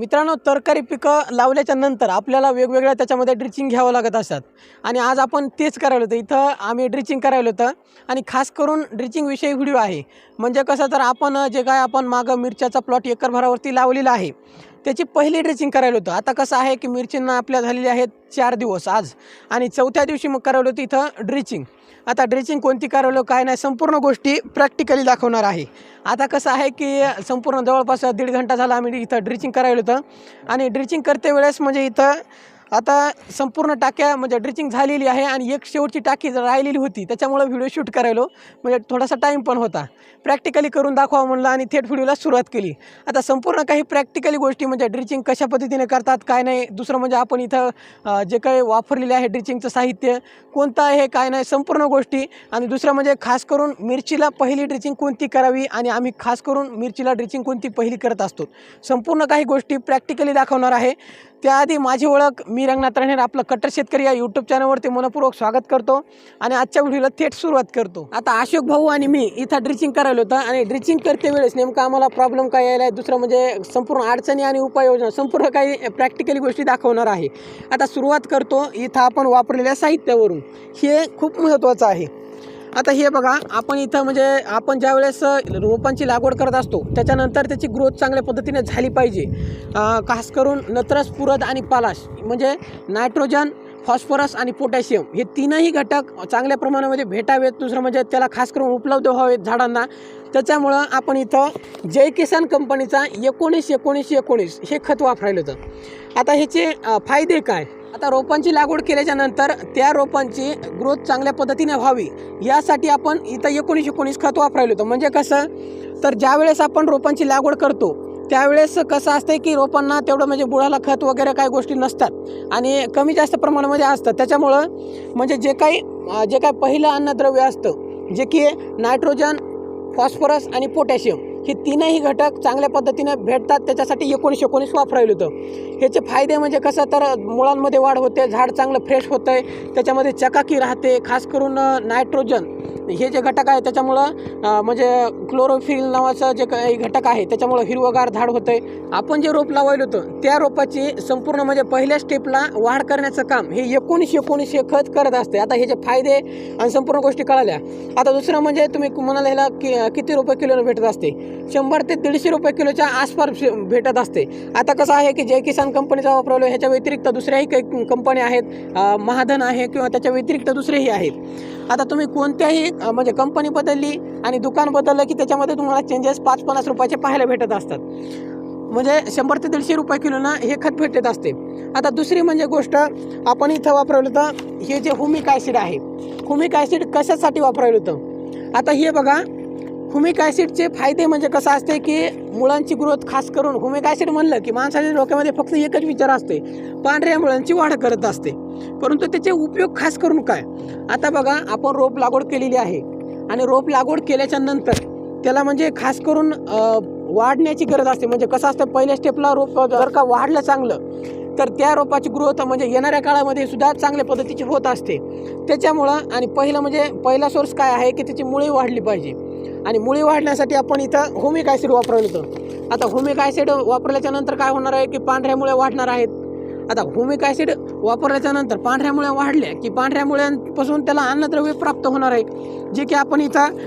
मित्रांनो, तरकारी पिकं लावल्याच्या नंतर आपल्याला वेगवेगळ्या त्याच्यामध्ये ड्रिचिंग घ्यावं लागत असतात आणि आज आपण तेच करायला होतं. इथं आम्ही ड्रिचिंग करायला होतं आणि खास करून ड्रिचिंगविषयी व्हिडिओ आहे. म्हणजे कसं, तर आपण जे काय आपण मागं मिरच्याचा प्लॉट एकरभरावरती लावलेला आहे त्याची पहिली ड्रिचिंग करायला होतं. आता कसं आहे की मिरचींना आपल्या झालेली आहेत 4 दिवस आज, आणि चौथ्या दिवशी मग करायला होतं इथं ड्रिचिंग. आता ड्रिचिंग कोणती करायला काय नाही संपूर्ण गोष्टी प्रॅक्टिकली दाखवणार आहे. आता कसं आहे की संपूर्ण जवळपास 1.5 घंटा झाला आम्ही इथं ड्रिचिंग करायला होतं आणि ड्रिचिंग करते वेळेस म्हणजे इथं आता संपूर्ण टाक्या म्हणजे ड्रिचिंग झालेली आहे आणि एक शेवटची टाकी राहिलेली होती, त्याच्यामुळे व्हिडिओ शूट करायलो म्हणजे थोडासा टाईम पण होता. प्रॅक्टिकली करून दाखवा म्हणलं आणि थेट व्हिडिओला सुरुवात केली. आता संपूर्ण काही प्रॅक्टिकली गोष्टी म्हणजे ड्रिचिंग कशा पद्धतीने करतात काय नाही, दुसरं म्हणजे आपण इथं जे काही वापरलेले आहे ड्रिचिंगचं साहित्य कोणतं आहे काय नाही संपूर्ण गोष्टी, आणि दुसरं म्हणजे खास करून मिरचीला पहिली ड्रिचिंग कोणती करावी आणि आम्ही खास करून मिरचीला ड्रिचिंग कोणती पहिली करत असतो, संपूर्ण काही गोष्टी प्रॅक्टिकली दाखवणार आहे. त्याआधी माझी ओळख, मी रंगनाथ राहणार, आपलं कट्टर शेतकरी या यूट्यूब चॅनलवरती मनपूर्वक स्वागत करतो आणि आजच्या व्हिडिओला थेट सुरुवात करतो. आता अशोक भाऊ आणि मी इथं ड्रिचिंग करायला होतं आणि ड्रिचिंग करते वेळेस नेमका आम्हाला प्रॉब्लेम काय यायला आहे, दुसरं म्हणजे संपूर्ण अडचणी आणि उपाययोजना संपूर्ण काही प्रॅक्टिकली गोष्टी दाखवणार आहे. आता सुरुवात करतो इथं आपण वापरलेल्या साहित्यावरून, हे खूप महत्त्वाचं आहे. आता हे बघा, आपण इथं म्हणजे आपण ज्यावेळेस रोपांची लागवड करत असतो त्याच्यानंतर त्याची ग्रोथ चांगल्या पद्धतीने झाली पाहिजे. खास करून नत्रस, पुरद आणि पालाश म्हणजे नायट्रोजन, फॉस्फरस आणि पोटॅशियम हे तीनही घटक चांगल्या प्रमाणामध्ये भेटावेत. दुसरं म्हणजे त्याला खास करून उपलब्ध व्हावेत झाडांना. त्याच्यामुळं आपण इथं जय किसान कंपनीचा 19-19-19 हे खत वापरायला होतं. आता ह्याचे फायदे काय, आता रोपांची लागवड केल्याच्या नंतर त्या रोपांची ग्रोथ चांगल्या पद्धतीने व्हावी यासाठी आपण इथं 19-19 खत वापरायला होतं. म्हणजे कसं, तर ज्यावेळेस आपण रोपांची लागवड करतो त्यावेळेस कसं असतं की रोपांना तेवढं म्हणजे बुडाला खत वगैरे काही गोष्टी नसतात आणि कमी जास्त प्रमाणामध्ये असतात. त्याच्यामुळं म्हणजे जे काही पहिलं अन्नद्रव्य असतं जे की नायट्रोजन, फॉस्फरस आणि पोटॅशियम हे तीनही घटक चांगल्या पद्धतीने भेटतात, त्याच्यासाठी 19-19 वापरायला होतं. ह्याचे फायदे म्हणजे कसं, तर मुळांमध्ये वाढ होते, झाड चांगलं फ्रेश होतं आहे, त्याच्यामध्ये चकाकी राहते. खास करून नायट्रोजन हे जे घटक आहे त्याच्यामुळं म्हणजे क्लोरोफिल नावाचं जे काही घटक आहे त्याच्यामुळं हिरवगार झाड होतं आहे. आपण जे रोप लावायला होतं त्या रोपाची संपूर्ण म्हणजे पहिल्या स्टेपला वाढ करण्याचं काम हे 19-19 हे खत करत असते. आता ह्याचे फायदे आणि संपूर्ण गोष्टी कळाल्या. आता दुसरं म्हणजे तुम्ही म्हणाला ह्याला किती रुपये किलोने भेटत असते, 100 ते 150 रुपये किलोच्या आसपास भेटत असते. आता कसं आहे की जय किसान कंपनीचा वापरलो, ह्याच्या व्यतिरिक्त दुसऱ्याही काही कंपन्या आहेत, महाधन आहे किंवा त्याच्या व्यतिरिक्त दुसरेही आहेत. आता तुम्ही कोणत्याही म्हणजे कंपनी बदलली आणि दुकान बदललं की त्याच्यामध्ये तुम्हाला चेंजेस 5-50 रुपयाचे पाहायला भेटत असतात. म्हणजे 100 ते 150 रुपये किलोनं हे खत भेटत असते. आता दुसरी म्हणजे गोष्ट आपण इथं वापरलं होतं हे जे ह्युमिक ॲसिड आहे, ह्युमिक ॲसिड कशासाठी वापरायला होतं. आता हे बघा, ह्युमिक ॲसिडचे फायदे म्हणजे कसं असते की मुळांची ग्रोथ, खास करून ह्युमिक ॲसिड म्हणलं की माणसाच्या डोक्यामध्ये फक्त एकच विचार असते, पांढऱ्या मुळांची वाढ करत असते. परंतु त्याचे उपयोग खास करून काय, आता बघा आपण रोप लागवड केलेली आहे आणि रोप लागवड केल्याच्या नंतर त्याला म्हणजे खास करून वाढण्याची गरज असते. म्हणजे कसं असतं, पहिल्या स्टेपला रोप जर का वाढलं चांगलं तर त्या रोपाची ग्रोथ म्हणजे येणाऱ्या काळामध्ये सुद्धा चांगल्या पद्धतीची होत असते. त्याच्यामुळं आणि पहिला सोर्स काय आहे की त्याची मुळी वाढली पाहिजे आणि मुळी वाढण्यासाठी आपण इथं ह्युमिक ॲसिड वापरलं होतं. आता ह्युमिक ॲसिड वापरल्याच्या नंतर काय होणार आहे की पांढऱ्या मुळ्या वाढणार आहेत. आता ह्युमिक ॲसिड वापरल्याच्या नंतर पांढऱ्या मुळ्या वाढल्या की पांढऱ्या मुळ्यांपासून त्याला अन्नद्रव्य प्राप्त होणार आहे, जे की आपण इथं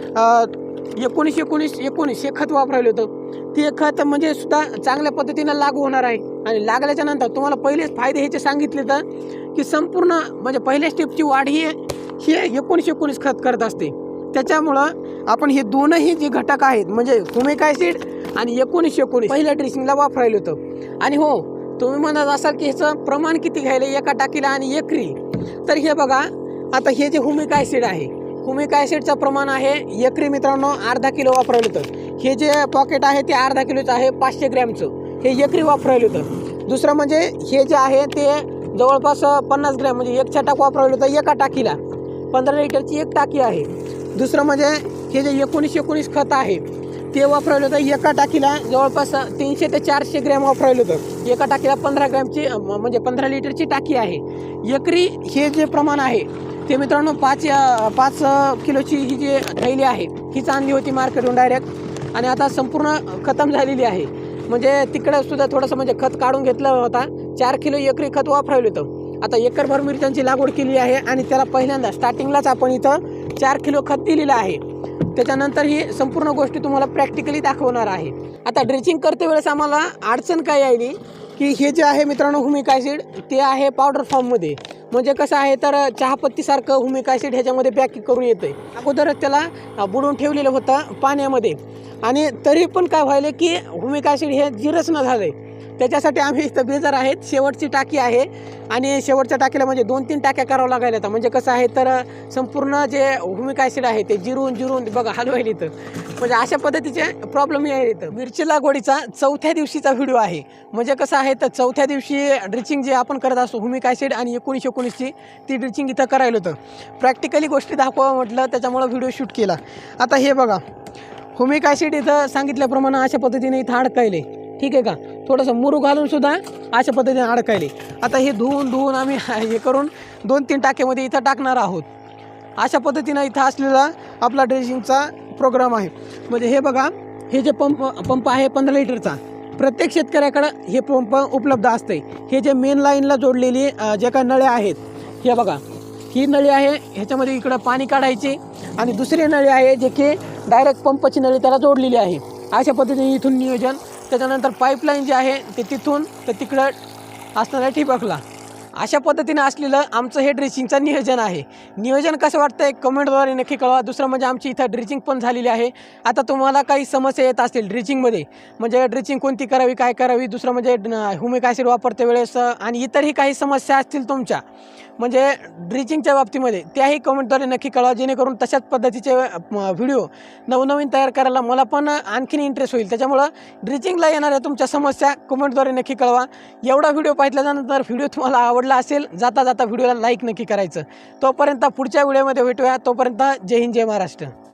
19-19-19 हे खत वापरायला होतं. ते खत म्हणजे सुद्धा चांगल्या पद्धतीनं लागू होणार आहे आणि लागल्याच्या नंतर तुम्हाला पहिलेच फायदे ह्याचे सांगितले तर की संपूर्ण म्हणजे पहिल्या स्टेपची वाढ ही 19-19 खत करत असते. त्याच्यामुळं आपण हे दोनही जे घटक आहेत म्हणजे ह्युमिक ॲसिड आणि 19-19 पहिल्या ड्रेसिंगला वापरायला होतं. आणि हो, तुम्ही म्हणत असाल की ह्याचं प्रमाण किती घ्यायला एका टाकीला आणि एकरी, तर हे बघा, आता हे जे ह्युमिक ॲसिड आहे, ह्युमिक ॲसिडचं प्रमाण आहे एकरी मित्रांनो अर्धा किलो वापरायला होतं. हे जे पॉकेट आहे ते अर्धा किलोचं आहे, 500 ग्रॅमचं, हे एकरी वापरायला होतं. दुसरं म्हणजे हे जे आहे ते जवळपास 50 ग्रॅम म्हणजे एक छटाक वापरायला होतं एका टाकीला, 15 लिटरची एक टाकी आहे. दुसरं म्हणजे हे जे 19-19 खत आहे ते वापरायला होतं एका टाकीला जवळपास 300 ते 400 ग्रॅम वापरायला होतं. एका टाकीला 15 ग्रॅमची म्हणजे 15 लिटरची टाकी आहे. एकरी हे जे प्रमाण आहे ते मित्रांनो 5 किलोची ही जी थैली आहे हीच आणली होती मार्केटहून डायरेक्ट आणि आता संपूर्ण खतम झालेली आहे. म्हणजे तिकडं सुद्धा थोडंसं म्हणजे खत काढून घेतलं होता. 4 किलो एकरी खत वापरावलं होतं. आता एकरभर मिरच्यांची लागवड केली आहे आणि त्याला पहिल्यांदा स्टार्टिंगलाच आपण इथं 4 किलो खत दिलेलं आहे. त्याच्यानंतर ही संपूर्ण गोष्टी तुम्हाला प्रॅक्टिकली दाखवणार आहे. आता ड्रेसिंग करते वेळेस आम्हाला अडचण काय आली की हे जे आहे मित्रांनो हुमिक ॲसिड ते आहे पावडर फॉर्ममध्ये. म्हणजे कसं आहे तर चहापत्तीसारखं हुमिक ॲसिड ह्याच्यामध्ये पॅकिंग करून येतं आहे. अगोदरच त्याला बुडवून ठेवलेलं होतं पाण्यामध्ये आणि तरी पण काय व्हायलं की हुमिक ॲसिड हे जिरच न झालं आहे. त्याच्यासाठी आम्ही इथं बेजार आहेत. शेवटची टाकी आहे आणि शेवटच्या टाकीला म्हणजे 2-3 टाक्या करावं लागायला होता. म्हणजे कसं आहे तर संपूर्ण जे हुमिक ॲसिड आहे ते जिरून बघा हलवायला इथं. म्हणजे अशा पद्धतीचे प्रॉब्लेम आहे इथं. मिरची लागवडीचा 4थ्या दिवशीचा व्हिडिओ आहे. म्हणजे कसं आहे तर 4थ्या दिवशी ड्रिचिंग जे आपण करत असतो हुमिक ॲसिड आणि 19-19ची ती ड्रिचिंग इथं करायला होतं. प्रॅक्टिकली गोष्टी दाखवावं म्हटलं त्याच्यामुळं व्हिडिओ शूट केला. आता हे बघा हुमिक ॲसिड इथं सांगितल्याप्रमाणे अशा पद्धतीने इथं अडकायले. ठीक आहे का, थोडंसं मुरू घालून सुद्धा अशा पद्धतीने अडकायले. आता हे धुवून आम्ही हे करून 2-3 टाक्यामध्ये इथं टाकणार आहोत. अशा पद्धतीनं इथं असलेला आपला ड्रेसिंगचा प्रोग्राम आहे. म्हणजे हे बघा हे जे पंप आहे 15 लिटरचा प्रत्येक शेतकऱ्याकडं हे पंप उपलब्ध असते. हे जे मेन लाईनला जोडलेली जे काही नळे आहेत हे बघा, ही नळी आहे ह्याच्यामध्ये इकडं पाणी काढायचे आणि दुसरी नळी आहे जे की डायरेक्ट पंपची नळी त्याला जोडलेली आहे. अशा पद्धतीने इथून नियोजन. त्याच्यानंतर पाईपलाईन जे आहे ते तिथून तर तिकडं असणाऱ्या ठिबकला अशा पद्धतीने असलेलं आमचं हे ड्रेसिंगचं नियोजन आहे. नियोजन कसं वाटतं एक कमेंटद्वारे नक्की कळवा. दुसरं म्हणजे आमची इथं ड्रिचिंग पण झालेली आहे. आता तुम्हाला काही समस्या येत असतील ड्रिचिंगमध्ये म्हणजे ड्रिचिंग कोणती करावी काय करावी, दुसरं म्हणजे हुमिक ॲसिड वापरते वेळेस आणि इतरही काही समस्या असतील तुमच्या म्हणजे ड्रिचिंगच्या बाबतीमध्ये त्याही कमेंटद्वारे नक्की कळवा. जेणेकरून तशाच पद्धतीचे व्हिडिओ नवनवीन तयार करायला मला पण आणखीन इंटरेस्ट होईल. त्याच्यामुळं ड्रिचिंगला येणाऱ्या तुमच्या समस्या कमेंटद्वारे नक्की कळवा. एवढा व्हिडिओ पाहिल्यानंतर व्हिडिओ तुम्हाला आवडला असेल जाता जाता व्हिडिओला लाईक नक्की करायचं. तोपर्यंत पुढच्या व्हिडिओमध्ये भेटूया. तोपर्यंत जय हिंद जय महाराष्ट्र.